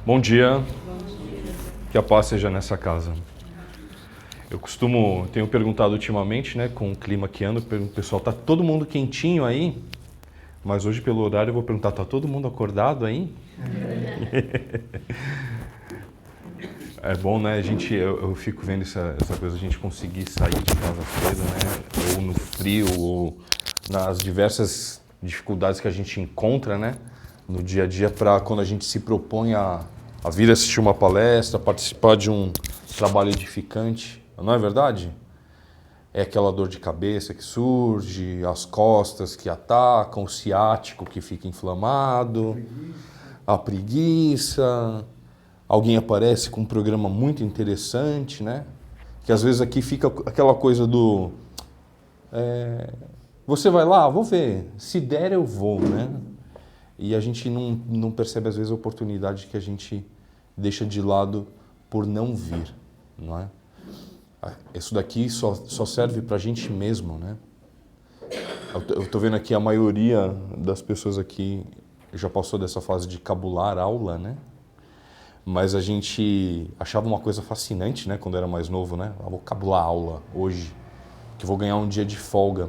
Bom dia, que a paz seja nessa casa. Tenho perguntado ultimamente, né, com o clima que anda, pessoal, tá todo mundo quentinho aí? Mas hoje pelo horário eu vou perguntar, tá todo mundo acordado aí? É bom, né, eu fico vendo essa coisa, a gente conseguir sair de casa cedo, né, ou no frio, ou nas diversas dificuldades que a gente encontra, né, no dia a dia, para quando a gente se propõe a vir assistir uma palestra, participar de um trabalho edificante, não é verdade? É aquela dor de cabeça que surge, as costas que atacam, o ciático que fica inflamado, a preguiça. Alguém aparece com um programa muito interessante, né? Que às vezes aqui fica aquela coisa do... você vai lá? Vou ver. Se der, eu vou, né? E a gente não percebe, às vezes, a oportunidade que a gente deixa de lado por não vir, não é? Isso daqui só serve para a gente mesmo, né? Eu estou vendo aqui a maioria das pessoas aqui já passou dessa fase de cabular aula, né? Mas a gente achava uma coisa fascinante, né? Quando era mais novo, né? Vou cabular aula hoje, que vou ganhar um dia de folga.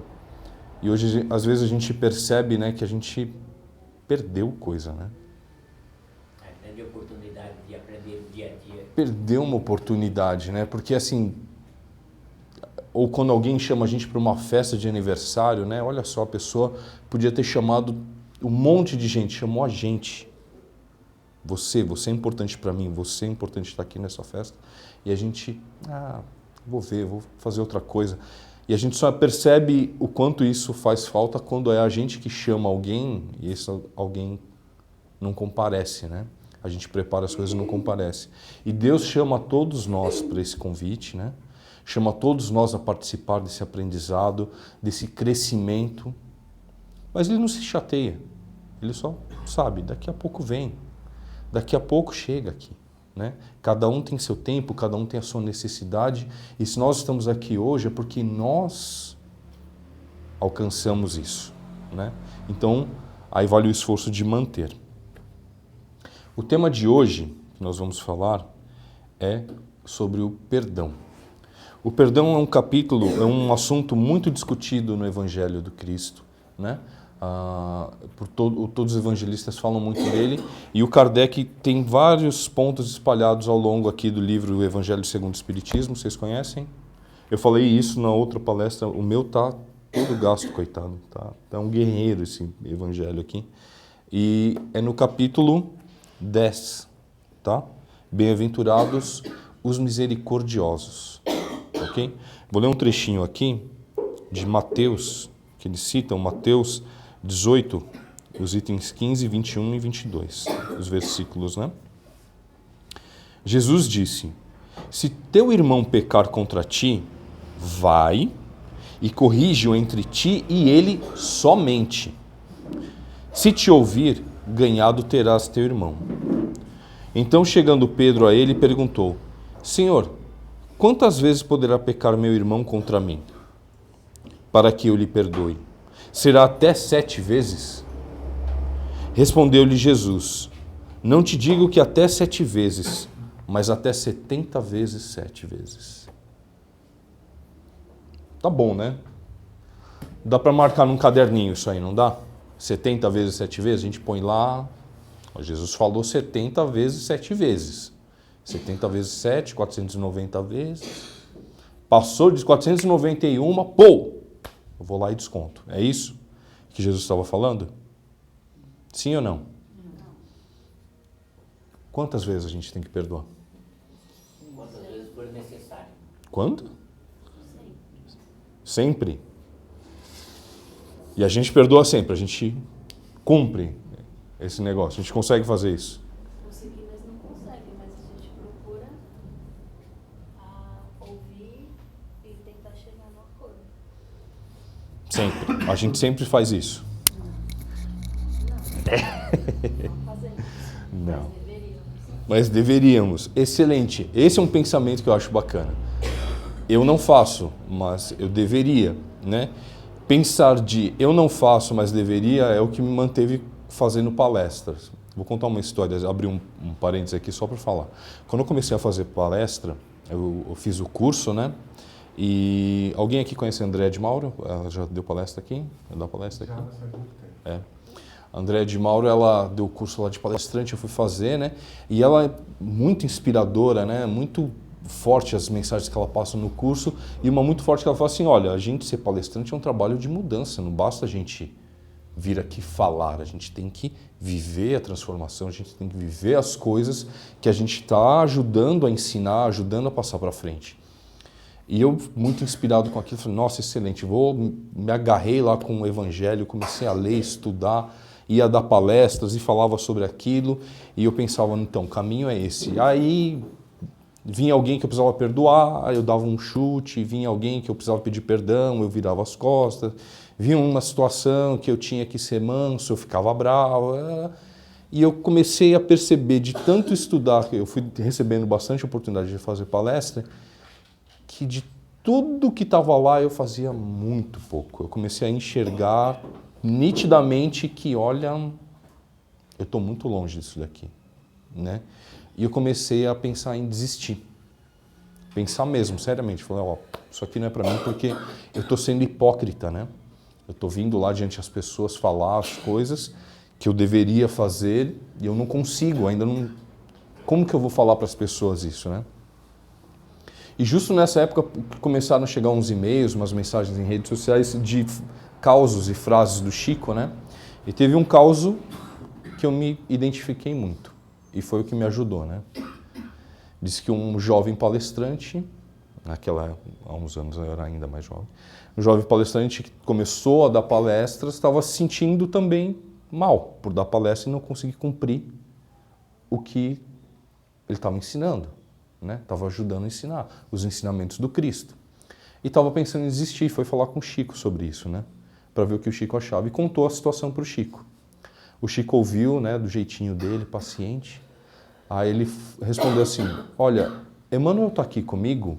E hoje, às vezes, a gente percebe, né, que a gente perdeu coisa, né? Perdeu a oportunidade de aprender dia a dia. Perdeu uma oportunidade, né? Porque assim, ou quando alguém chama a gente para uma festa de aniversário, né? Olha só, a pessoa podia ter chamado um monte de gente, chamou a gente. Você é importante para mim, você é importante estar aqui nessa festa. E a gente, vou fazer outra coisa. E a gente só percebe o quanto isso faz falta quando é a gente que chama alguém e esse alguém não comparece, né? A gente prepara as coisas e não comparece. E Deus chama todos nós para esse convite, né? Chama todos nós a participar desse aprendizado, desse crescimento. Mas Ele não se chateia. Ele só sabe, daqui a pouco vem. Daqui a pouco chega aqui, né? Cada um tem seu tempo, cada um tem a sua necessidade. E se nós estamos aqui hoje é porque nós alcançamos isso, né? Então, aí vale o esforço de manter. O tema de hoje que nós vamos falar é sobre o perdão. O perdão é um capítulo, é um assunto muito discutido no Evangelho do Cristo, né? Todos os evangelistas falam muito dele, e o Kardec tem vários pontos espalhados ao longo aqui do livro O Evangelho segundo o Espiritismo, vocês conhecem? Eu falei isso na outra palestra, o meu tá todo gasto, coitado, tá um guerreiro esse evangelho aqui. E é no capítulo 10, tá? Bem-aventurados os misericordiosos, ok? Vou ler um trechinho aqui de Mateus, que eles citam, Mateus 18, os itens 15, 21 e 22, os versículos, né? Jesus disse: se teu irmão pecar contra ti, vai e corrige-o entre ti e ele somente. Se te ouvir, ganhado terás teu irmão. Então, chegando Pedro a ele, perguntou: Senhor, quantas vezes poderá pecar meu irmão contra mim, para que eu lhe perdoe? Será até 7 vezes? Respondeu-lhe Jesus: não te digo que até 7 vezes, mas até 70 vezes 7 vezes. Tá bom, né? Dá para marcar num caderninho isso aí, não dá? 70 vezes 7 vezes, a gente põe lá. Jesus falou 70 vezes 7 vezes. 70 vezes 7, 490 vezes. Passou de 491, pô! Eu vou lá e desconto. É isso que Jesus estava falando? Sim ou não? Não. Quantas vezes a gente tem que perdoar? Quantas vezes for necessário. Quanto? Sempre. E a gente perdoa sempre, a gente cumpre esse negócio, a gente consegue fazer isso. Conseguir, mas não consegue, mas a gente procura ouvir e tentar chegar no acordo. Sempre. A gente sempre faz isso. Não fazemos isso. Não. Mas deveríamos. Mas deveríamos. Excelente. Esse é um pensamento que eu acho bacana. Eu não faço, mas eu deveria, né? Pensar de eu não faço, mas deveria é o que me manteve fazendo palestras. Vou contar uma história, abrir um parênteses aqui só para falar. Quando eu comecei a fazer palestra, eu fiz o curso, né? E alguém aqui conhece a Andréa de Mauro? Ela já deu palestra aqui? Ela dá palestra aqui? Já, faz muito tempo. É. A Andréa de Mauro, ela deu o curso lá de palestrante, eu fui fazer, né? E ela é muito inspiradora, né? Muito forte as mensagens que ela passa no curso. E uma muito forte que ela fala assim, olha, a gente ser palestrante é um trabalho de mudança, não basta a gente vir aqui falar, a gente tem que viver a transformação, a gente tem que viver as coisas que a gente está ajudando a ensinar, ajudando a passar para frente. E eu, muito inspirado com aquilo, falei, nossa, excelente, me agarrei lá com o evangelho, comecei a ler, estudar, ia dar palestras e falava sobre aquilo, e eu pensava, então, o caminho é esse. Aí vinha alguém que eu precisava perdoar, eu dava um chute, vinha alguém que eu precisava pedir perdão, eu virava as costas, vinha uma situação que eu tinha que ser manso, eu ficava bravo, e eu comecei a perceber, de tanto estudar, que eu fui recebendo bastante oportunidade de fazer palestra, que de tudo que estava lá eu fazia muito pouco. Eu comecei a enxergar nitidamente que, olha, eu estou muito longe disso daqui, né? E eu comecei a pensar em desistir. Pensar mesmo, seriamente. Falei, ó, isso aqui não é para mim porque eu estou sendo hipócrita, né? Eu estou vindo lá diante das pessoas falar as coisas que eu deveria fazer e eu não consigo, ainda não... Como que eu vou falar para as pessoas isso, né? E justo nessa época começaram a chegar uns e-mails, umas mensagens em redes sociais de causos e frases do Chico, né? E teve um causo que eu me identifiquei muito. E foi o que me ajudou, né? Diz que um jovem palestrante, há uns anos eu era ainda mais jovem, um jovem palestrante que começou a dar palestras estava se sentindo também mal por dar palestra e não conseguir cumprir o que ele estava ensinando, né? Estava ajudando a ensinar os ensinamentos do Cristo. E estava pensando em desistir, foi falar com o Chico sobre isso, né? Para ver o que o Chico achava e contou a situação para o Chico. O Chico ouviu, né, do jeitinho dele, paciente. Aí ele respondeu assim, olha, Emmanuel está aqui comigo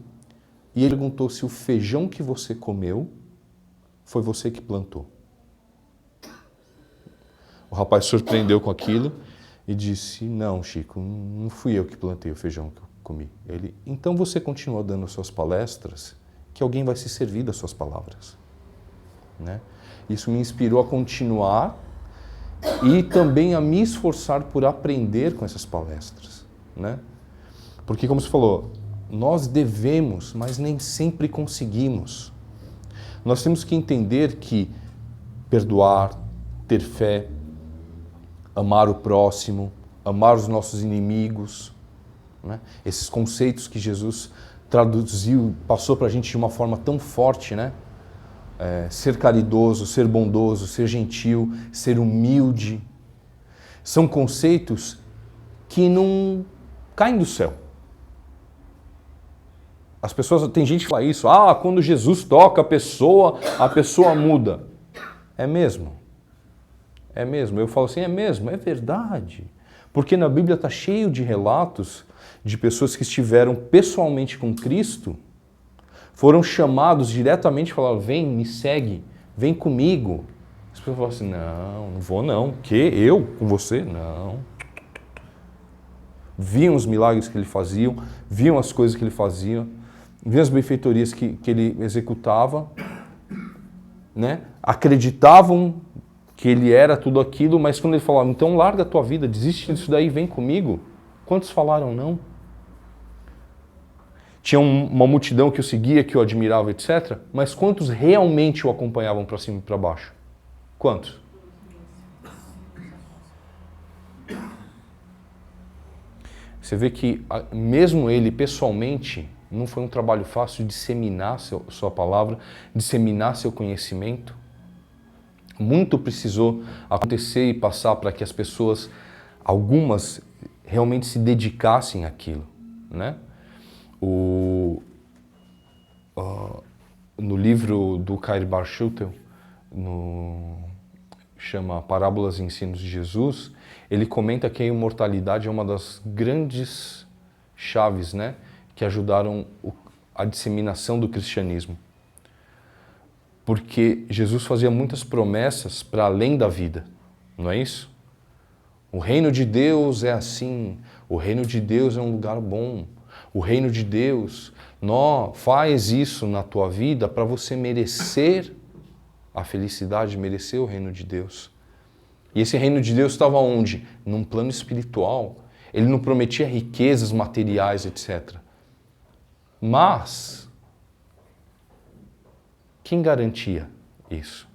e ele perguntou se o feijão que você comeu foi você que plantou. O rapaz surpreendeu com aquilo e disse, não, Chico, não fui eu que plantei o feijão que eu comi. Ele, então você continua dando suas palestras, que alguém vai se servir das suas palavras, né? Isso me inspirou a continuar e também a me esforçar por aprender com essas palestras, né? Porque, como você falou, nós devemos, mas nem sempre conseguimos. Nós temos que entender que perdoar, ter fé, amar o próximo, amar os nossos inimigos, né? Esses conceitos que Jesus traduziu, passou para a gente de uma forma tão forte, né? Ser caridoso, ser bondoso, ser gentil, ser humilde, são conceitos que não caem do céu. As pessoas, tem gente que fala isso, quando Jesus toca a pessoa muda. É mesmo. É mesmo. Eu falo assim, é mesmo, é verdade. Porque na Bíblia está cheio de relatos de pessoas que estiveram pessoalmente com Cristo, foram chamados diretamente e falaram, vem, me segue, vem comigo. As pessoas falam assim, não vou não. Que? Eu? Com você? Não. Viam os milagres que ele fazia, viam as coisas que ele fazia, viam as benfeitorias que ele executava, né? Acreditavam que ele era tudo aquilo, mas quando ele falava, então larga a tua vida, desiste disso daí, vem comigo. Quantos falaram não? Tinha uma multidão que o seguia, que o admirava, etc. Mas quantos realmente o acompanhavam para cima e para baixo? Quantos? Você vê que mesmo ele pessoalmente, não foi um trabalho fácil disseminar sua palavra, disseminar seu conhecimento. Muito precisou acontecer e passar para que as pessoas, algumas, realmente se dedicassem àquilo, né? No livro do Kair Bar Schutel, chama Parábolas e Ensinos de Jesus, ele comenta que a imortalidade é uma das grandes chaves, né, que ajudaram a disseminação do cristianismo. Porque Jesus fazia muitas promessas para além da vida, não é isso? O reino de Deus é assim. O reino de Deus é um lugar bom. O reino de Deus, faz isso na tua vida para você merecer a felicidade, merecer o reino de Deus. E esse reino de Deus estava onde? Num plano espiritual. Ele não prometia riquezas materiais, etc. Mas, quem garantia isso?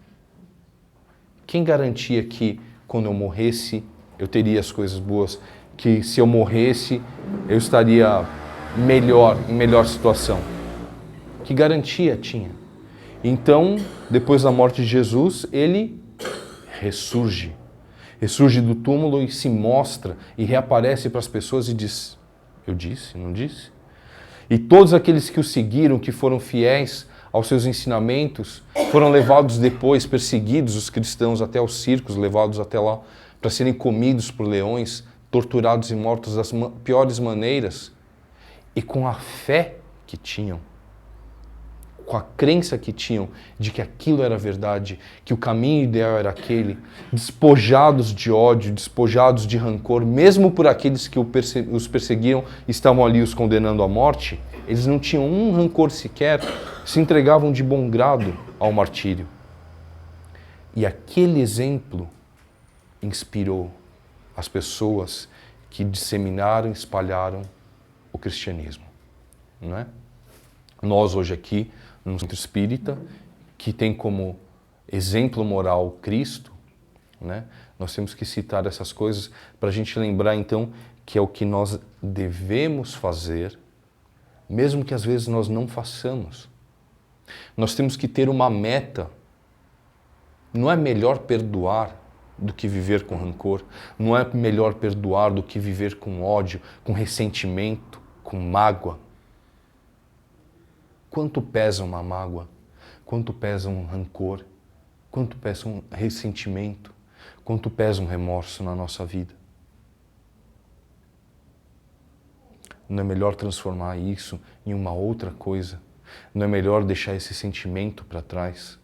Quem garantia que quando eu morresse eu teria as coisas boas? Que se eu morresse eu estaria em melhor situação? Que garantia tinha? Então, depois da morte de Jesus, ele ressurge. Ressurge do túmulo e se mostra e reaparece para as pessoas e diz: eu disse, não disse? E todos aqueles que o seguiram, que foram fiéis aos seus ensinamentos, foram levados depois, perseguidos, os cristãos, até os circos, levados até lá, para serem comidos por leões, torturados e mortos das piores maneiras. E com a fé que tinham, com a crença que tinham de que aquilo era verdade, que o caminho ideal era aquele, despojados de ódio, despojados de rancor, mesmo por aqueles que os perseguiam, estavam ali os condenando à morte, eles não tinham um rancor sequer, se entregavam de bom grado ao martírio. E aquele exemplo inspirou as pessoas que disseminaram, espalharam o cristianismo, não é? Nós hoje aqui, no Centro Espírita, que tem como exemplo moral Cristo, né? Nós temos que citar essas coisas para a gente lembrar então que é o que nós devemos fazer, mesmo que às vezes nós não façamos. Nós temos que ter uma meta. Não é melhor perdoar do que viver com rancor. Não é melhor perdoar do que viver com ódio, com ressentimento, com mágoa. Quanto pesa uma mágoa? Quanto pesa um rancor? Quanto pesa um ressentimento? Quanto pesa um remorso na nossa vida? Não é melhor transformar isso em uma outra coisa? Não é melhor deixar esse sentimento para trás?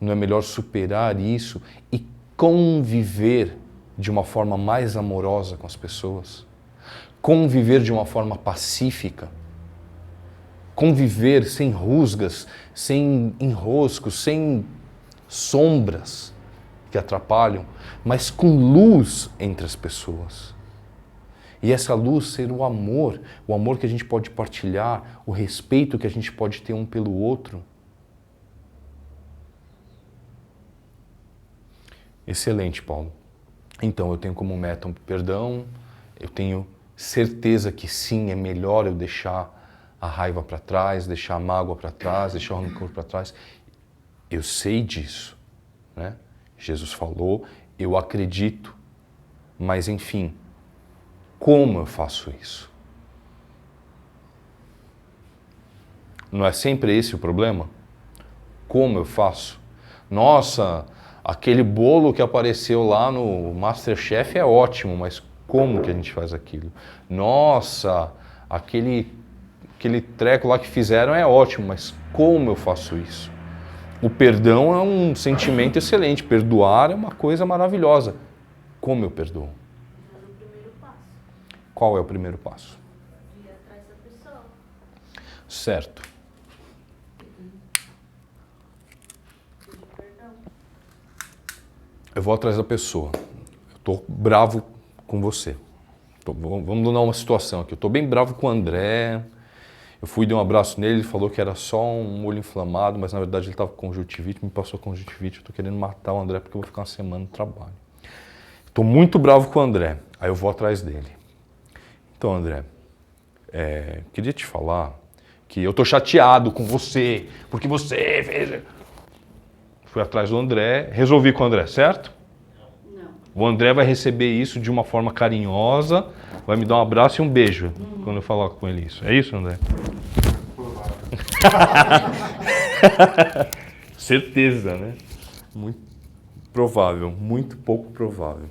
Não é melhor superar isso e conviver de uma forma mais amorosa com as pessoas? Conviver de uma forma pacífica? Conviver sem rusgas, sem enroscos, sem sombras que atrapalham, mas com luz entre as pessoas. E essa luz ser o amor que a gente pode partilhar, o respeito que a gente pode ter um pelo outro. Excelente, Paulo. Então, eu tenho como meta um perdão, eu tenho certeza que sim, é melhor eu deixar a raiva para trás, deixar a mágoa para trás, deixar o rancor para trás. Eu sei disso, né? Jesus falou, eu acredito, mas enfim, como eu faço isso? Não é sempre esse o problema? Como eu faço? Nossa, aquele bolo que apareceu lá no MasterChef é ótimo, mas como que a gente faz aquilo? Nossa, aquele treco lá que fizeram é ótimo, mas como eu faço isso? O perdão é um sentimento excelente, perdoar é uma coisa maravilhosa. Como eu perdoo? Mas o primeiro passo, Qual é o primeiro passo? ir atrás da pessoa. Certo. Pedir perdão. Eu vou atrás da pessoa. Eu estou bravo com você. Vamos dar uma situação aqui. Eu estou bem bravo com o André. Eu fui dar um abraço nele, ele falou que era só um olho inflamado, mas na verdade ele estava com conjuntivite, me passou conjuntivite. Eu estou querendo matar o André porque eu vou ficar uma semana no trabalho. Estou muito bravo com o André, aí eu vou atrás dele. Então, André, queria te falar que eu estou chateado com você, porque você fez... Fui atrás do André, resolvi com o André, certo? Não. O André vai receber isso de uma forma carinhosa, vai me dar um abraço e um beijo quando eu falar com ele isso. É isso, André? Certeza, né? Muito provável, muito pouco provável.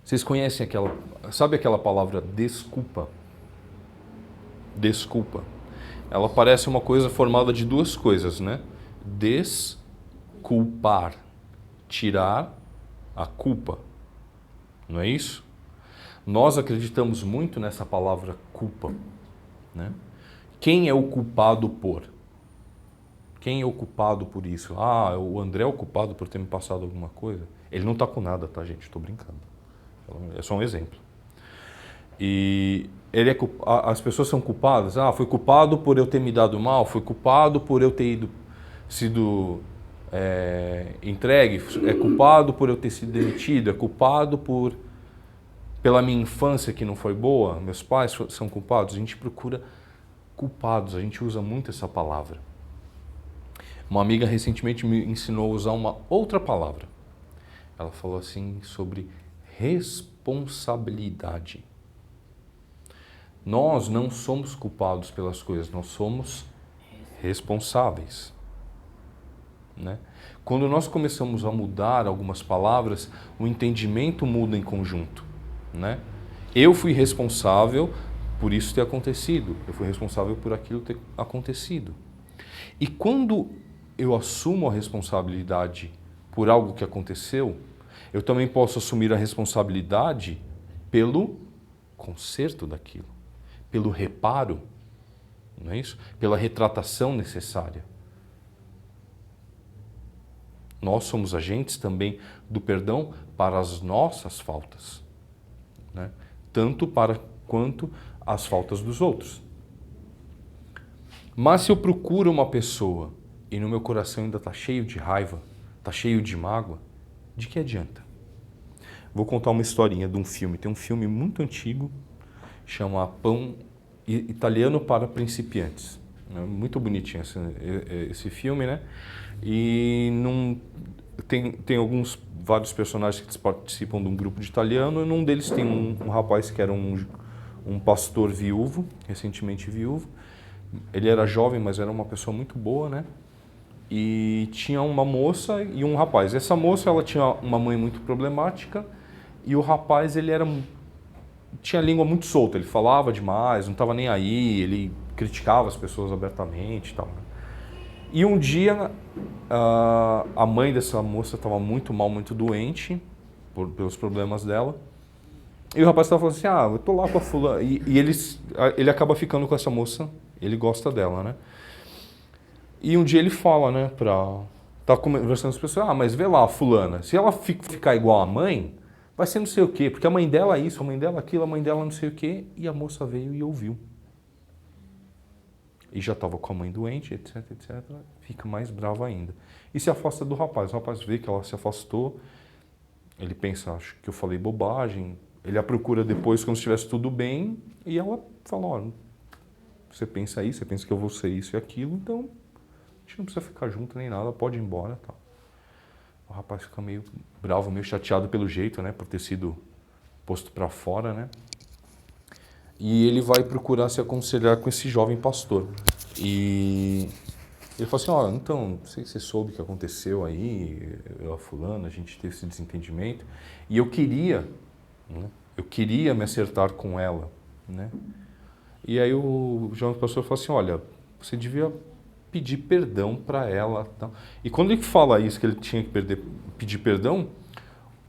Vocês conhecem sabe aquela palavra desculpa? Desculpa. Ela parece uma coisa formada de duas coisas, né? Desculpar. tirar a culpa. Não é isso? Nós acreditamos muito nessa palavra culpa, né? Quem é o culpado por? Quem é o culpado por isso? Ah, o André é o culpado por ter me passado alguma coisa? Ele não está com nada, tá, gente? Estou brincando. É só um exemplo. E ele as pessoas são culpadas. Ah, foi culpado por eu ter me dado mal, foi culpado por eu ter sido entregue, é culpado por eu ter sido demitido, é culpado pela minha infância que não foi boa, meus pais são culpados. A gente procura culpados, a gente usa muito essa palavra. Uma amiga recentemente me ensinou a usar uma outra palavra. Ela falou assim sobre responsabilidade. Nós não somos culpados pelas coisas, nós somos responsáveis, né? Quando nós começamos a mudar algumas palavras, o entendimento muda em conjunto, né? Eu fui responsável por isso ter acontecido, eu fui responsável por aquilo ter acontecido. E quando eu assumo a responsabilidade por algo que aconteceu, eu também posso assumir a responsabilidade pelo conserto daquilo, pelo reparo, não é isso? Pela retratação necessária. Nós somos agentes também do perdão para as nossas faltas, né? Tanto para quanto as faltas dos outros. Mas se eu procuro uma pessoa e no meu coração ainda está cheio de raiva, está cheio de mágoa, de que adianta? Vou contar uma historinha de um filme. Tem um filme muito antigo, chama Pão Italiano para Principiantes. É muito bonitinho esse filme, né? E tem vários personagens que participam de um grupo de italiano, e num deles tem um rapaz que era um pastor viúvo, recentemente viúvo. Ele era jovem, mas era uma pessoa muito boa, né? E tinha uma moça e um rapaz. Essa moça, ela tinha uma mãe muito problemática, e o rapaz, tinha a língua muito solta, ele falava demais, não estava nem aí, ele criticava as pessoas abertamente e tal. E um dia, a mãe dessa moça estava muito mal, muito doente, pelos problemas dela, e o rapaz estava falando assim, eu tô lá com a fulana, e ele acaba ficando com essa moça, ele gosta dela, né? E um dia ele fala, né, tá conversando com as pessoas, mas vê lá a fulana, se ela ficar igual a mãe, vai ser não sei o quê, porque a mãe dela é isso, a mãe dela aquilo, a mãe dela não sei o quê, e a moça veio e ouviu. E já estava com a mãe doente, etc, etc, fica mais brava ainda. E se afasta do rapaz, o rapaz vê que ela se afastou, ele pensa, acho que eu falei bobagem, ele a procura depois como se estivesse tudo bem, e ela fala, você pensa isso, você pensa que eu vou ser isso e aquilo, então a gente não precisa ficar junto nem nada, pode ir embora, tal. O rapaz fica meio bravo, meio chateado pelo jeito, né, por ter sido posto para fora, né? E ele vai procurar se aconselhar com esse jovem pastor. E ele fala assim, então, não sei se você soube o que aconteceu aí, eu, a fulana, a gente teve esse desentendimento, e eu queria me acertar com ela, né? E aí o jovem pastor falou assim, você devia pedir perdão para ela. Tá? E quando ele fala isso, que ele tinha que pedir perdão,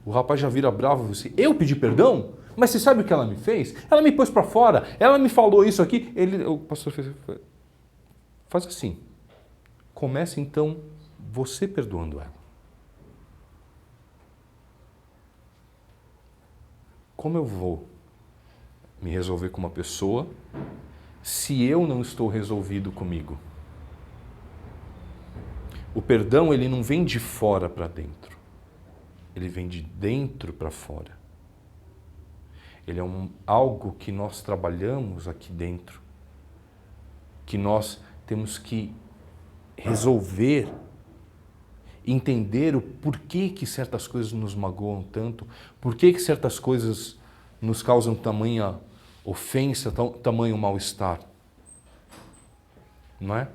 o rapaz já vira bravo e diz assim, eu pedi perdão? Mas você sabe o que ela me fez? Ela me pôs para fora, ela me falou isso aqui. O pastor faz assim, comece então você perdoando ela. Como eu vou me resolver com uma pessoa se eu não estou resolvido comigo? O perdão, ele não vem de fora para dentro. Ele vem de dentro para fora. Ele é algo que nós trabalhamos aqui dentro. Que nós temos que resolver, entender o porquê que certas coisas nos magoam tanto, porquê que certas coisas nos causam tamanha ofensa, tamanho mal-estar. Não é?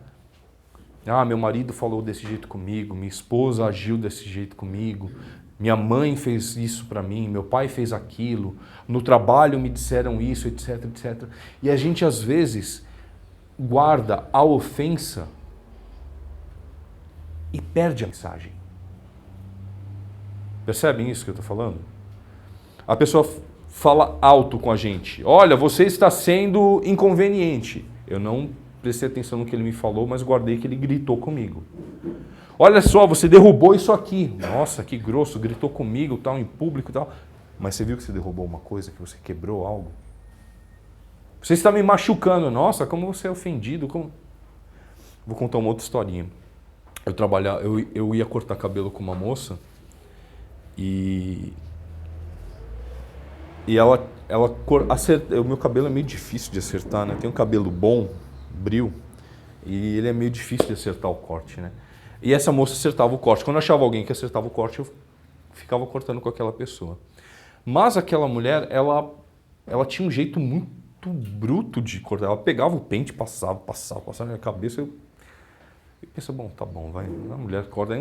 Meu marido falou desse jeito comigo, minha esposa agiu desse jeito comigo, minha mãe fez isso para mim, meu pai fez aquilo, no trabalho me disseram isso, etc, etc. E a gente às vezes guarda a ofensa e perde a mensagem. Percebem isso que eu estou falando? A pessoa fala alto com a gente. Olha, você está sendo inconveniente. Eu não prestei atenção no que ele me falou, mas guardei que ele gritou comigo. Olha só, você derrubou isso aqui. Nossa, que grosso, gritou comigo, tal, em público e tal. Mas você viu que você derrubou uma coisa, que você quebrou algo? Você está me machucando. Nossa, como você é ofendido. Como... Vou contar uma outra historinha. Eu ia cortar cabelo com uma moça e o meu cabelo é meio difícil de acertar, né? Tem um cabelo bom, bril, e ele é meio difícil de acertar o corte, né? E essa moça acertava o corte. Quando eu achava alguém que acertava o corte, eu ficava cortando com aquela pessoa. Mas aquela mulher, ela tinha um jeito muito bruto de cortar. Ela pegava o pente, passava na minha cabeça. Eu pensava, bom, tá bom, vai. A mulher corta.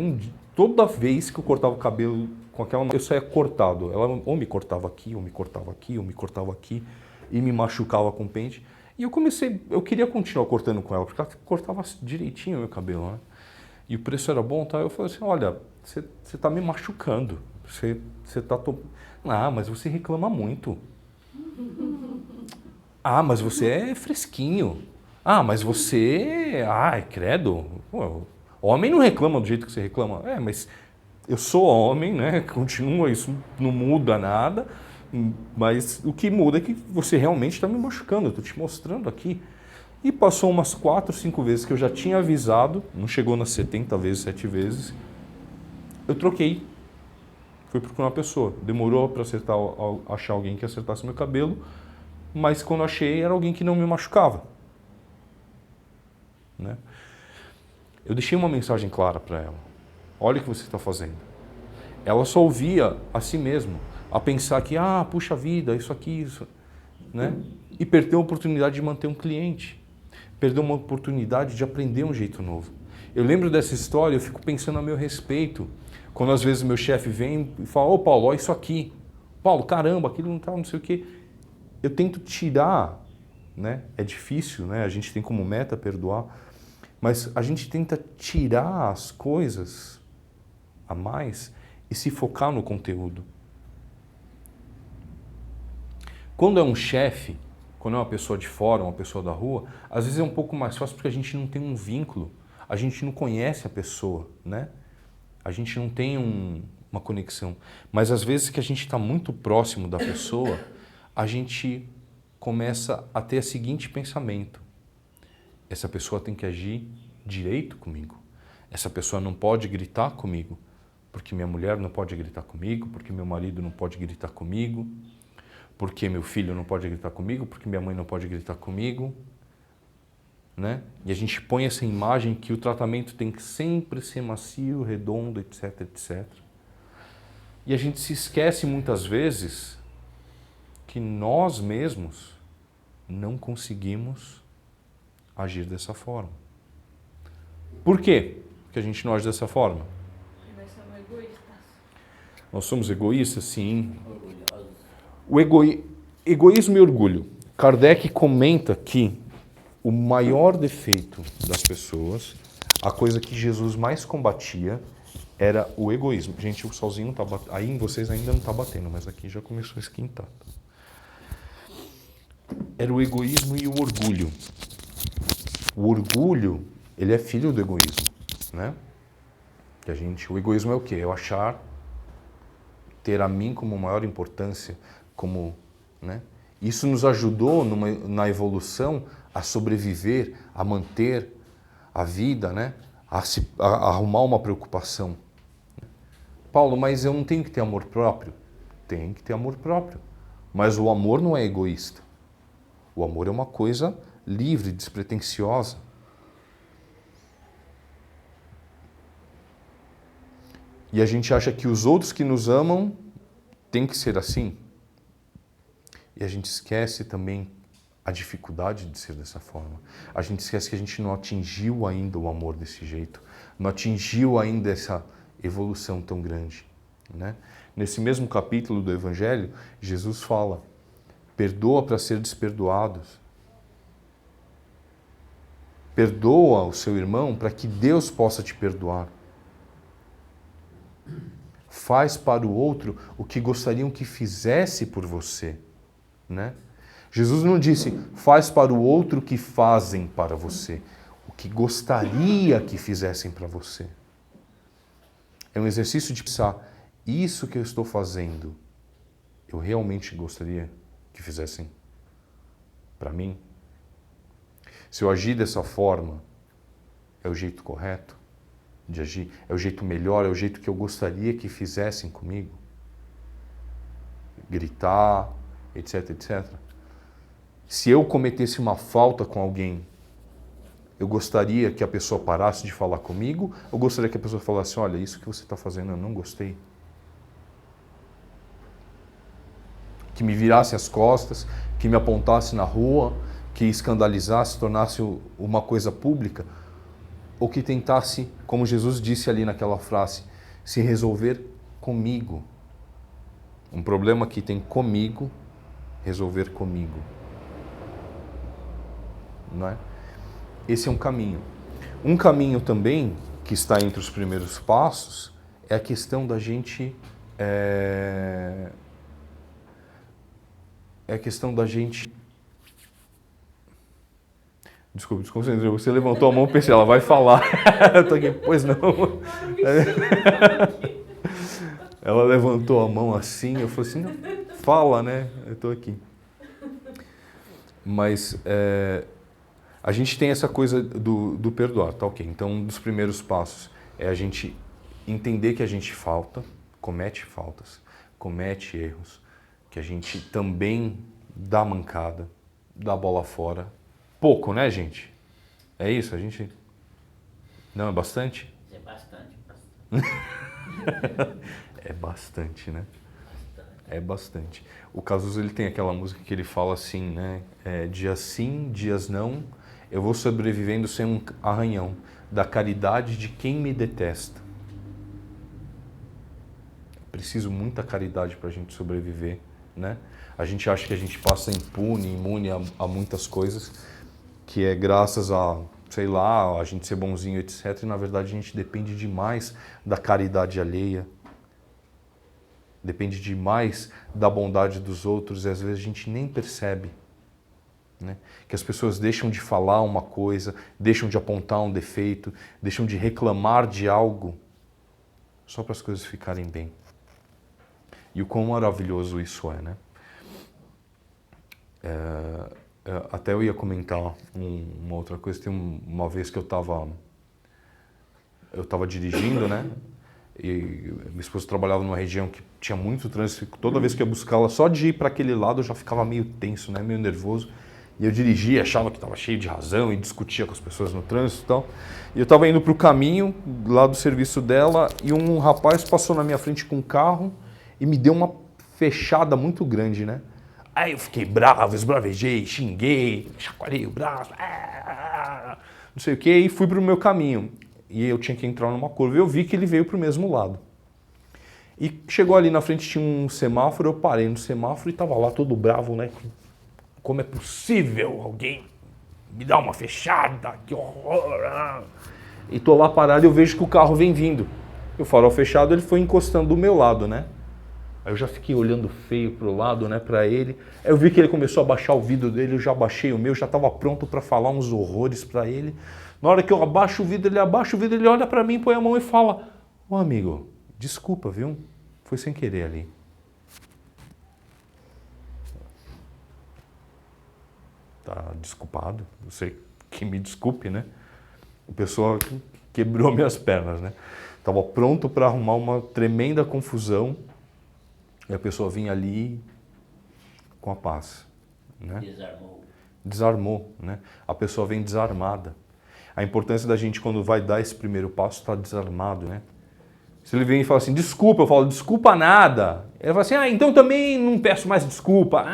Toda vez que eu cortava o cabelo com aquela mulher, eu saía cortado. Ela ou me cortava aqui, ou me cortava aqui, ou me cortava aqui, e me machucava com o pente. E eu queria continuar cortando com ela, porque ela cortava direitinho o meu cabelo, né? E o preço era bom, tá? Eu falei assim, olha, você tá me machucando. Você tá... Ah, mas você reclama muito. Ah, mas você é fresquinho. Ah, mas você... Ai, credo. Pô, homem não reclama do jeito que você reclama. É, mas eu sou homem, né? Continua, isso não muda nada. Mas o que muda é que você realmente está me machucando. Eu estou te mostrando aqui. E passou umas 4, 5 vezes que eu já tinha avisado. Não chegou nas 70 vezes, 7 vezes. Eu troquei. Fui procurar uma pessoa. Demorou para achar alguém que acertasse meu cabelo. Mas quando achei, era alguém que não me machucava. Né? Eu deixei uma mensagem clara para ela. Olha o que você está fazendo. Ela só ouvia a si mesma, a pensar que, puxa vida, isso aqui, isso. Né? E perdeu a oportunidade de manter um cliente. Perdeu uma oportunidade de aprender um jeito novo. Eu lembro dessa história, eu fico pensando a meu respeito. Quando às vezes meu chefe vem e fala, ô Paulo, olha isso aqui. Paulo, caramba, aquilo não tá, não sei o quê. Eu tento tirar, né? É difícil, né? A gente tem como meta perdoar, mas a gente tenta tirar as coisas a mais e se focar no conteúdo. Quando é um chefe, quando é uma pessoa de fora, uma pessoa da rua, às vezes é um pouco mais fácil porque a gente não tem um vínculo, a gente não conhece a pessoa, né? A gente não tem uma conexão. Mas às vezes que a gente está muito próximo da pessoa, a gente começa a ter o seguinte pensamento. Essa pessoa tem que agir direito comigo. Essa pessoa não pode gritar comigo, porque minha mulher não pode gritar comigo, porque meu marido não pode gritar comigo, porque meu filho não pode gritar comigo, porque minha mãe não pode gritar comigo. Né? E a gente põe essa imagem que o tratamento tem que sempre ser macio, redondo, etc, etc. E a gente se esquece muitas vezes que nós mesmos não conseguimos agir dessa forma. Por quê que a gente não age dessa forma? Nós somos egoístas. Nós somos egoístas, sim. Orgulhosos. O egoísmo e orgulho. Kardec comenta que o maior defeito das pessoas, a coisa que Jesus mais combatia, era o egoísmo. Gente, o solzinho tá batendo. Aí em vocês ainda não está batendo, mas aqui já começou a esquentar. Era o egoísmo e o orgulho. O orgulho, ele é filho do egoísmo, né? O egoísmo é o quê? É eu achar, ter a mim como maior importância, como, né? Isso nos ajudou na evolução a sobreviver, a manter a vida, né? A arrumar uma preocupação. Paulo, mas eu não tenho que ter amor próprio? Tem que ter amor próprio. Mas o amor não é egoísta. O amor é uma coisa livre, despretensiosa. E a gente acha que os outros que nos amam têm que ser assim. E a gente esquece também a dificuldade de ser dessa forma. A gente esquece que a gente não atingiu ainda o amor desse jeito. Não atingiu ainda essa evolução tão grande. Né? Nesse mesmo capítulo do Evangelho, Jesus fala, perdoa para ser desperdoados. Perdoa o seu irmão para que Deus possa te perdoar. faz para o outro o que gostariam que fizesse por você, né? Jesus não disse, faz para o outro o que fazem para você, o que gostaria que fizessem para você. É um exercício de pensar, isso que eu estou fazendo, eu realmente gostaria que fizessem para mim? Se eu agir dessa forma, é o jeito correto de agir? É o jeito melhor? É o jeito que eu gostaria que fizessem comigo? Gritar, etc, etc. Se eu cometesse uma falta com alguém, eu gostaria que a pessoa parasse de falar comigo? Ou gostaria que a pessoa falasse, olha, isso que você está fazendo eu não gostei? Que me virasse as costas, que me apontasse na rua, que escandalizasse, tornasse uma coisa pública? Ou que tentasse, como Jesus disse ali naquela frase, se resolver comigo? Um problema que tem comigo, resolver comigo. Não é? Esse é um caminho. Um caminho também, que está entre os primeiros passos, é a questão da gente... É a questão da gente... Desculpa, desconcentrei. Você levantou a mão e pensei, ela vai falar. Eu tô aqui, pois não. Ela levantou a mão assim, eu falei assim, não, fala, né? Eu tô aqui. Mas a gente tem essa coisa do perdoar, tá ok? Então, um dos primeiros passos é a gente entender que a gente comete faltas, comete erros, que a gente também dá mancada, dá bola fora. Pouco, né, gente? É isso, a gente... Não, é bastante? É bastante, bastante. É bastante, né? É bastante. O Cazuza, ele tem aquela música que ele fala assim, né? Dias sim, dias não, eu vou sobrevivendo sem um arranhão, da caridade de quem me detesta. Preciso muita caridade para a gente sobreviver, né? A gente acha que a gente passa imune a muitas coisas, que é graças a, sei lá, a gente ser bonzinho, etc. E na verdade a gente depende demais da caridade alheia. Depende demais da bondade dos outros e às vezes a gente nem percebe, né? Que as pessoas deixam de falar uma coisa, deixam de apontar um defeito, deixam de reclamar de algo só para as coisas ficarem bem. E o quão maravilhoso isso é, né? Até eu ia comentar uma outra coisa. Tem uma vez que eu estava dirigindo, né? E minha esposa trabalhava numa região que tinha muito trânsito. Toda vez que eu ia buscá-la, só de ir para aquele lado eu já ficava meio tenso, né? Meio nervoso. E eu dirigia, achava que estava cheio de razão e discutia com as pessoas no trânsito e tal. E eu estava indo para o caminho lá do serviço dela e um rapaz passou na minha frente com um carro e me deu uma fechada muito grande, né? Aí eu fiquei bravo, esbravejei, xinguei, chacoalhei o braço, não sei o que, e fui para o meu caminho. E eu tinha que entrar numa curva e eu vi que ele veio para o mesmo lado. E chegou ali na frente, tinha um semáforo, eu parei no semáforo e estava lá todo bravo, né? Como é possível alguém me dar uma fechada? Que horror! E tô lá parado e eu vejo que o carro vem vindo. E o farol fechado, ele foi encostando do meu lado, né? Aí eu já fiquei olhando feio pro lado, né, para ele. Aí eu vi que ele começou a baixar o vidro dele, eu já baixei o meu, já estava pronto para falar uns horrores para ele. Na hora que eu abaixo o vidro, ele olha para mim, põe a mão e fala: ô amigo, desculpa, viu? Foi sem querer ali. Tá desculpado, você que me desculpe, né? A pessoa quebrou minhas pernas, né? Tava pronto para arrumar uma tremenda confusão. E a pessoa vinha ali com a paz, né? Desarmou, né? A pessoa vem desarmada. A importância da gente, quando vai dar esse primeiro passo, estar desarmado, né? Se ele vem e fala assim, desculpa, eu falo, desculpa nada. Ele fala assim, então também não peço mais desculpa.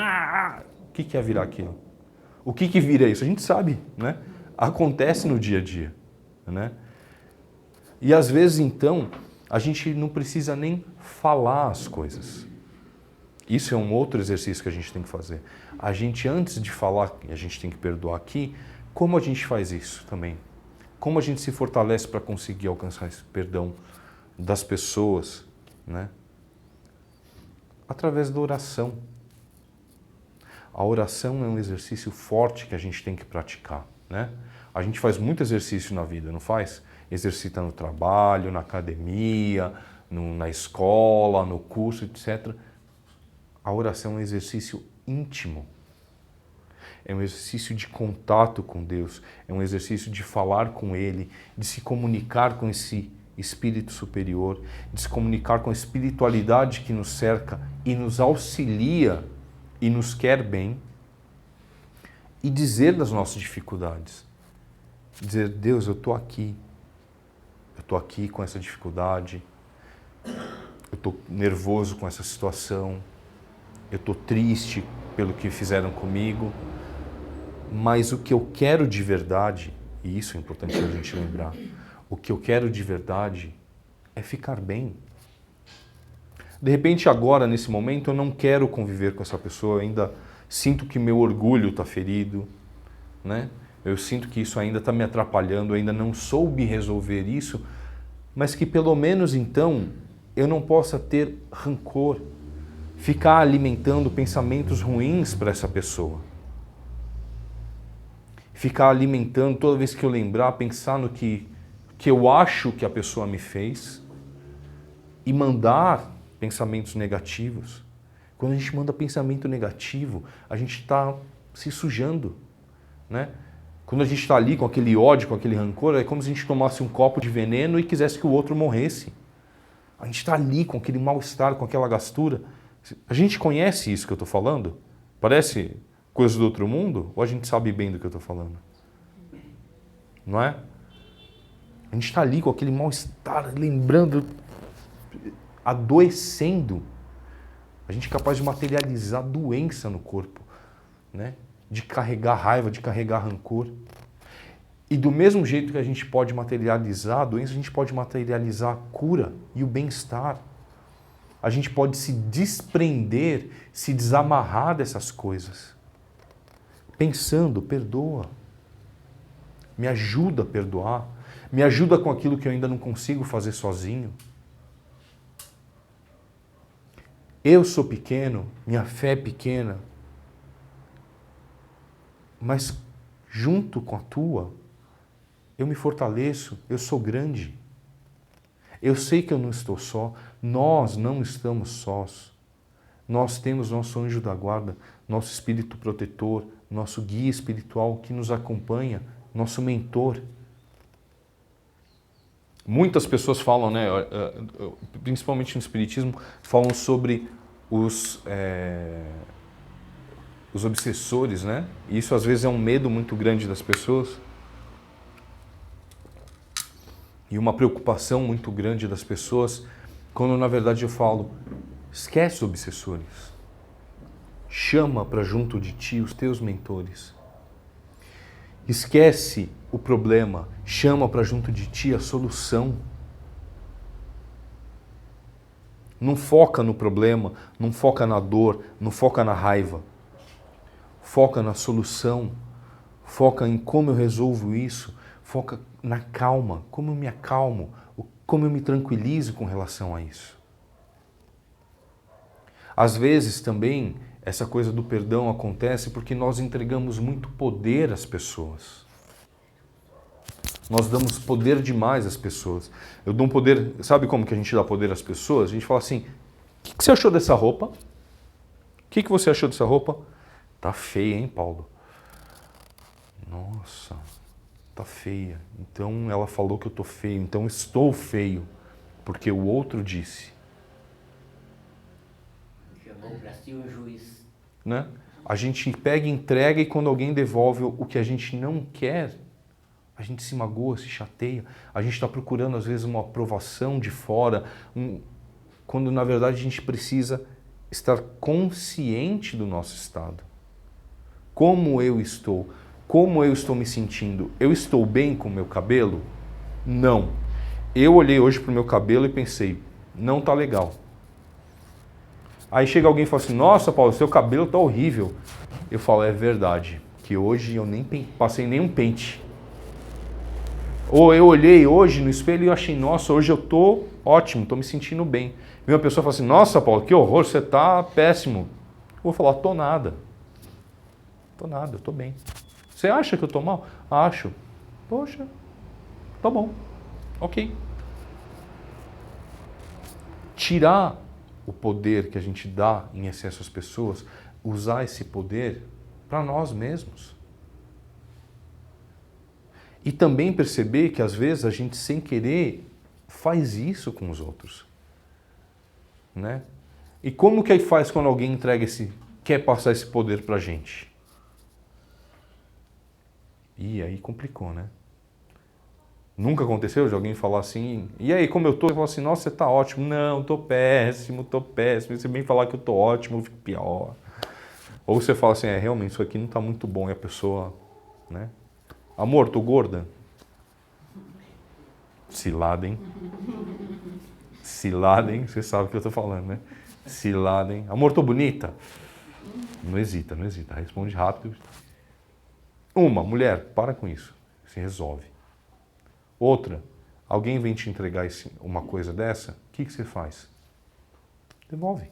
O que é virar aquilo? O que vira isso? A gente sabe, né? Acontece no dia a dia, né? E às vezes, então, a gente não precisa nem falar as coisas. Isso é um outro exercício que a gente tem que fazer. A gente, antes de falar que a gente tem que perdoar aqui, como a gente faz isso também? Como a gente se fortalece para conseguir alcançar esse perdão das pessoas né? Através da oração. A oração é um exercício forte que a gente tem que praticar, né? A gente faz muito exercício na vida, não faz? Exercita no trabalho, na academia, na escola, no curso, etc. A oração é um exercício íntimo. É um exercício de contato com Deus. É um exercício de falar com Ele, de se comunicar com esse Espírito superior, de se comunicar com a espiritualidade que nos cerca e nos auxilia e nos quer bem, e dizer das nossas dificuldades. Dizer, Deus, eu estou aqui com essa dificuldade, eu estou nervoso com essa situação, eu estou triste pelo que fizeram comigo, mas o que eu quero de verdade, e isso é importante a gente lembrar, o que eu quero de verdade é ficar bem. De repente agora, nesse momento, eu não quero conviver com essa pessoa, eu ainda sinto que meu orgulho está ferido, né? Eu sinto que isso ainda está me atrapalhando, eu ainda não soube resolver isso, mas que pelo menos então eu não possa ter rancor, ficar alimentando pensamentos ruins para essa pessoa. Ficar alimentando, toda vez que eu lembrar, pensar no que eu acho que a pessoa me fez e mandar pensamentos negativos. Quando a gente manda pensamento negativo, a gente está se sujando, né? Quando a gente está ali com aquele ódio, com aquele rancor, é como se a gente tomasse um copo de veneno e quisesse que o outro morresse. A gente está ali com aquele mal-estar, com aquela gastura. A gente conhece isso que eu estou falando? Parece coisa do outro mundo? Ou a gente sabe bem do que eu estou falando? Não é? A gente está ali com aquele mal-estar, lembrando, adoecendo. A gente é capaz de materializar doença no corpo, né? De carregar raiva, de carregar rancor. E do mesmo jeito que a gente pode materializar a doença, a gente pode materializar a cura e o bem-estar. A gente pode se desprender, se desamarrar dessas coisas. Pensando, perdoa. Me ajuda a perdoar. Me ajuda com aquilo que eu ainda não consigo fazer sozinho. Eu sou pequeno, minha fé é pequena. Mas junto com a tua, eu me fortaleço, eu sou grande. Eu sei que eu não estou só, nós não estamos sós. Nós temos nosso anjo da guarda, nosso espírito protetor, nosso guia espiritual que nos acompanha, nosso mentor. Muitas pessoas falam, né, principalmente no espiritismo, falam sobre os obsessores, né? E isso às vezes é um medo muito grande das pessoas. E uma preocupação muito grande das pessoas, quando na verdade eu falo, esquece os obsessores. Chama para junto de ti os teus mentores. Esquece o problema, chama para junto de ti a solução. Não foca no problema, não foca na dor, não foca na raiva. Foca na solução, foca em como eu resolvo isso, foca na calma, como eu me acalmo, como eu me tranquilizo com relação a isso. Às vezes também essa coisa do perdão acontece porque nós entregamos muito poder às pessoas. Nós damos poder demais às pessoas. Eu dou um poder, sabe como que a gente dá poder às pessoas? A gente fala assim, o que você achou dessa roupa? O que você achou dessa roupa? Tá feia, hein, Paulo? Nossa, tá feia. Então ela falou que eu tô feio, então estou feio, porque o outro disse. Chamou para si o juiz. Né? A gente pega e entrega e quando alguém devolve o que a gente não quer, a gente se magoa, se chateia. A gente está procurando às vezes uma aprovação de fora, quando na verdade a gente precisa estar consciente do nosso estado. Como eu estou? Como eu estou me sentindo? Eu estou bem com o meu cabelo? Não. Eu olhei hoje para o meu cabelo e pensei, não tá legal. Aí chega alguém e fala assim, nossa, Paulo, seu cabelo tá horrível. Eu falo, é verdade, que hoje eu nem passei nenhum pente. Ou eu olhei hoje no espelho e eu achei, nossa, hoje eu tô ótimo, tô me sentindo bem. E uma pessoa fala assim, nossa, Paulo, que horror, você tá péssimo. Eu vou falar, tô nada. Tô nada, eu tô bem. Você acha que eu tô mal? Acho. Poxa, tá bom. Ok. Tirar o poder que a gente dá em excesso às pessoas, usar esse poder para nós mesmos. E também perceber que às vezes a gente sem querer faz isso com os outros. Né? E como que faz quando alguém quer passar esse poder pra gente? E aí complicou, né? Nunca aconteceu de alguém falar assim, e aí, como eu tô? Você fala assim, nossa, você tá ótimo. Não, tô péssimo, tô péssimo. E você vem falar que eu tô ótimo, eu fico pior. Ou você fala assim, realmente, isso aqui não tá muito bom. E a pessoa, né? Amor, tô gorda. Cilada, hein? Cilada, hein? Você sabe o que eu tô falando, né? Cilada, hein? Amor, tô bonita? Não hesita, não hesita. Responde rápido. Uma, mulher, para com isso. Se resolve. Outra, alguém vem te entregar uma coisa dessa, o que você faz? Devolve.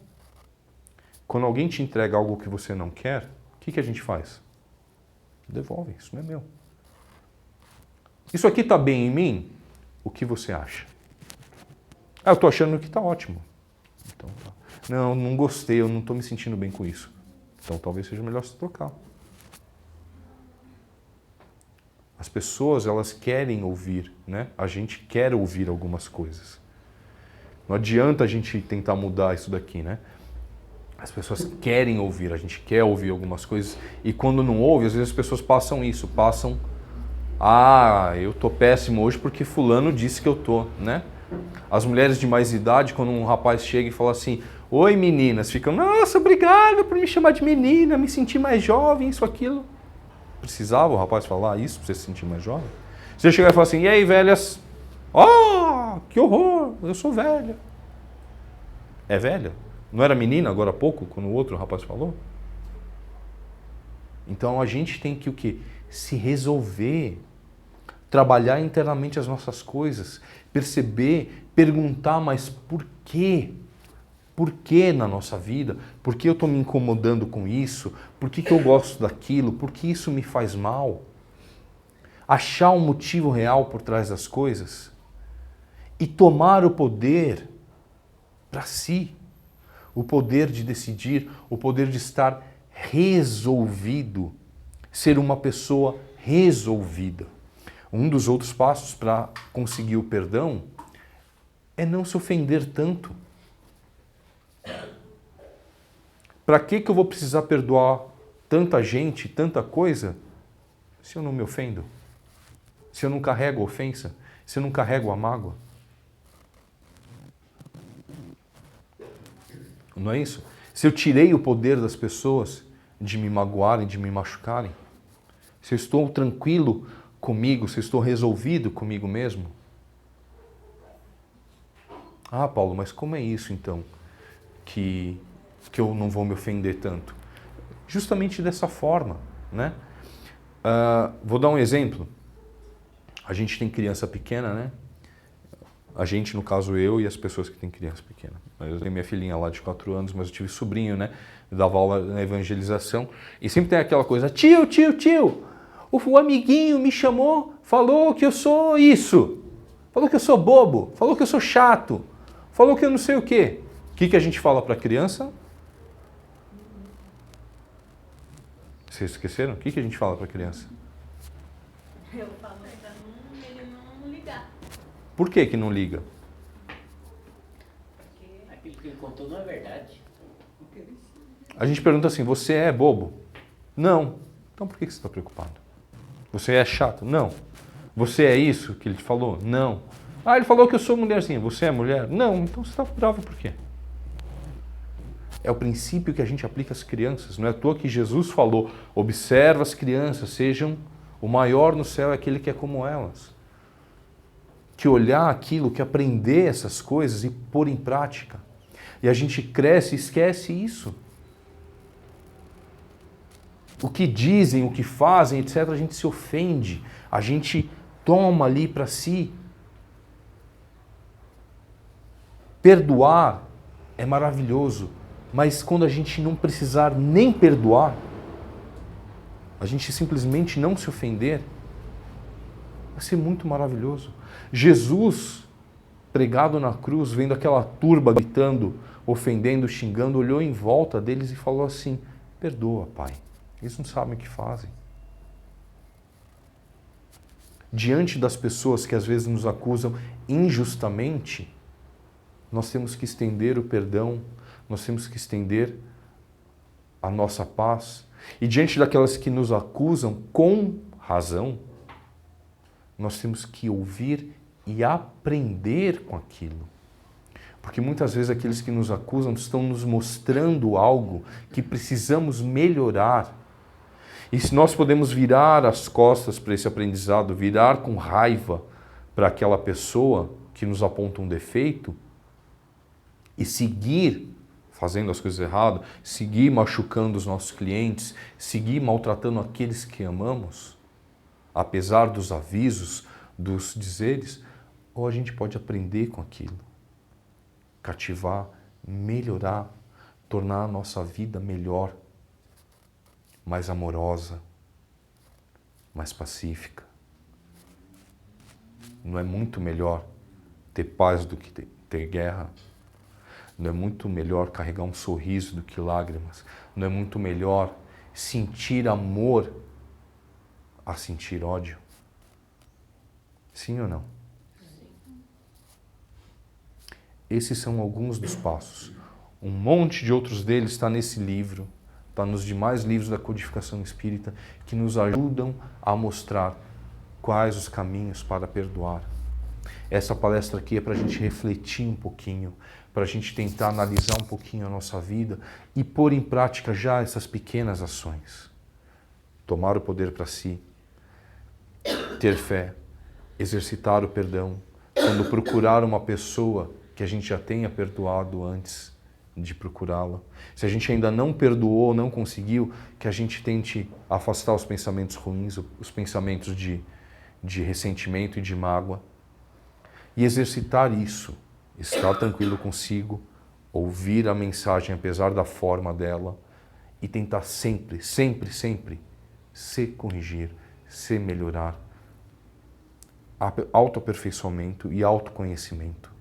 Quando alguém te entrega algo que você não quer, o que a gente faz? Devolve, isso não é meu. Isso aqui está bem em mim? O que você acha? Eu estou achando que está ótimo. Então, tá. Não, não gostei, eu não estou me sentindo bem com isso. Então talvez seja melhor se trocar. As pessoas, elas querem ouvir, né? A gente quer ouvir algumas coisas. Não adianta a gente tentar mudar isso daqui, né? As pessoas querem ouvir, a gente quer ouvir algumas coisas. E quando não ouve, às vezes as pessoas passam, eu tô péssimo hoje porque fulano disse que eu tô, né? As mulheres de mais idade, quando um rapaz chega e fala assim, oi meninas, ficam, nossa, obrigado por me chamar de menina, me sentir mais jovem, isso, aquilo. Precisava o rapaz falar isso para você se sentir mais jovem? Você chegar e falar assim, e aí velhas, que horror, eu sou velha. É velha? Não era menina agora há pouco, quando o outro rapaz falou? Então a gente tem que o quê? Se resolver, trabalhar internamente as nossas coisas, perceber, perguntar, mas por quê? Por que na nossa vida? Por que eu estou me incomodando com isso? Por que eu gosto daquilo? Por que isso me faz mal? Achar um motivo real por trás das coisas e tomar o poder para si. O poder de decidir, o poder de estar resolvido. Ser uma pessoa resolvida. Um dos outros passos para conseguir o perdão é não se ofender tanto. Para que eu vou precisar perdoar tanta gente, tanta coisa, se eu não me ofendo? Se eu não carrego a ofensa? Se eu não carrego a mágoa? Não é isso? Se eu tirei o poder das pessoas de me magoarem, de me machucarem? Se eu estou tranquilo comigo, se eu estou resolvido comigo mesmo? Ah, Paulo, mas como é isso então? Que eu não vou me ofender tanto? Justamente dessa forma, né? Vou dar um exemplo. A gente tem criança pequena, né? A gente, no caso eu e as pessoas que têm criança pequena. Eu tenho minha filhinha lá de 4 anos, mas eu tive sobrinho, né? Eu dava aula na evangelização. E sempre tem aquela coisa, tio, o amiguinho me chamou, falou que eu sou isso. Falou que eu sou bobo, falou que eu sou chato, falou que eu não sei o quê. O que a gente fala para a criança? Vocês esqueceram? O que a gente fala para a criança? Eu falo pra ele não ligar. Por que não liga? Porque aquilo que ele contou não é verdade. A gente pergunta assim, você é bobo? Não. Então por que você está preocupado? Você é chato? Não. Você é isso que ele te falou? Não. Ah, ele falou que eu sou mulherzinha. Você é mulher? Não. Então você está bravo por quê? É o princípio que a gente aplica às crianças. Não é à toa que Jesus falou, observa as crianças, sejam o maior no céu é aquele que é como elas. Que olhar aquilo, que aprender essas coisas e pôr em prática. E a gente cresce e esquece isso. O que dizem, o que fazem, etc., a gente se ofende. A gente toma ali para si. Perdoar é maravilhoso, mas quando a gente não precisar nem perdoar, a gente simplesmente não se ofender, vai ser muito maravilhoso. Jesus, pregado na cruz, vendo aquela turba gritando, ofendendo, xingando, olhou em volta deles e falou assim: perdoa, Pai, eles não sabem o que fazem. Diante das pessoas que às vezes nos acusam injustamente, nós temos que estender o perdão, nós temos que estender a nossa paz. E diante daquelas que nos acusam com razão, nós temos que ouvir e aprender com aquilo. Porque muitas vezes aqueles que nos acusam estão nos mostrando algo que precisamos melhorar. E se nós podemos virar as costas para esse aprendizado, virar com raiva para aquela pessoa que nos aponta um defeito e seguir fazendo as coisas erradas, seguir machucando os nossos clientes, seguir maltratando aqueles que amamos, apesar dos avisos, dos dizeres, ou a gente pode aprender com aquilo, cativar, melhorar, tornar a nossa vida melhor, mais amorosa, mais pacífica. Não é muito melhor ter paz do que ter guerra? Não é muito melhor carregar um sorriso do que lágrimas? Não é muito melhor sentir amor a sentir ódio? Sim ou não? Esses são alguns dos passos. Um monte de outros deles está nesse livro, está nos demais livros da codificação espírita, que nos ajudam a mostrar quais os caminhos para perdoar. Essa palestra aqui é para a gente refletir um pouquinho, para a gente tentar analisar um pouquinho a nossa vida e pôr em prática já essas pequenas ações. Tomar o poder para si, ter fé, exercitar o perdão, quando procurar uma pessoa que a gente já tenha perdoado antes de procurá-la. Se a gente ainda não perdoou, não conseguiu, que a gente tente afastar os pensamentos ruins, os pensamentos de ressentimento e de mágoa. E exercitar isso, estar tranquilo consigo, ouvir a mensagem apesar da forma dela e tentar sempre, sempre, sempre se corrigir, se melhorar. Autoaperfeiçoamento e autoconhecimento.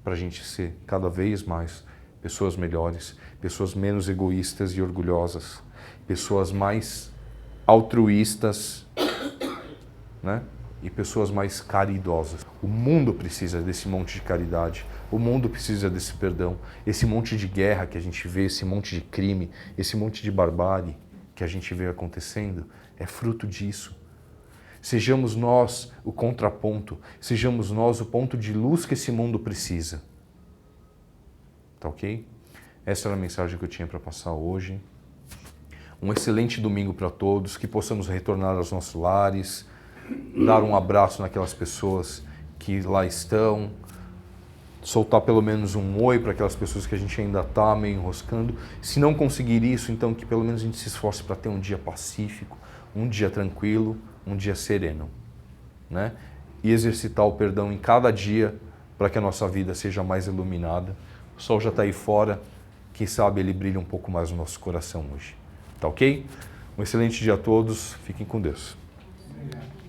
Para a gente ser cada vez mais pessoas melhores, pessoas menos egoístas e orgulhosas, pessoas mais altruístas, né? E pessoas mais caridosas. O mundo precisa desse monte de caridade, o mundo precisa desse perdão, esse monte de guerra que a gente vê, esse monte de crime, esse monte de barbárie que a gente vê acontecendo, é fruto disso. Sejamos nós o contraponto, sejamos nós o ponto de luz que esse mundo precisa. Tá ok? Essa era a mensagem que eu tinha para passar hoje. Um excelente domingo para todos, que possamos retornar aos nossos lares, dar um abraço naquelas pessoas que lá estão, soltar pelo menos um oi para aquelas pessoas que a gente ainda está meio enroscando. Se não conseguir isso, então que pelo menos a gente se esforce para ter um dia pacífico, um dia tranquilo, um dia sereno, né? E exercitar o perdão em cada dia para que a nossa vida seja mais iluminada. O sol já está aí fora, quem sabe ele brilha um pouco mais no nosso coração hoje. Tá ok? Um excelente dia a todos, fiquem com Deus. Obrigado.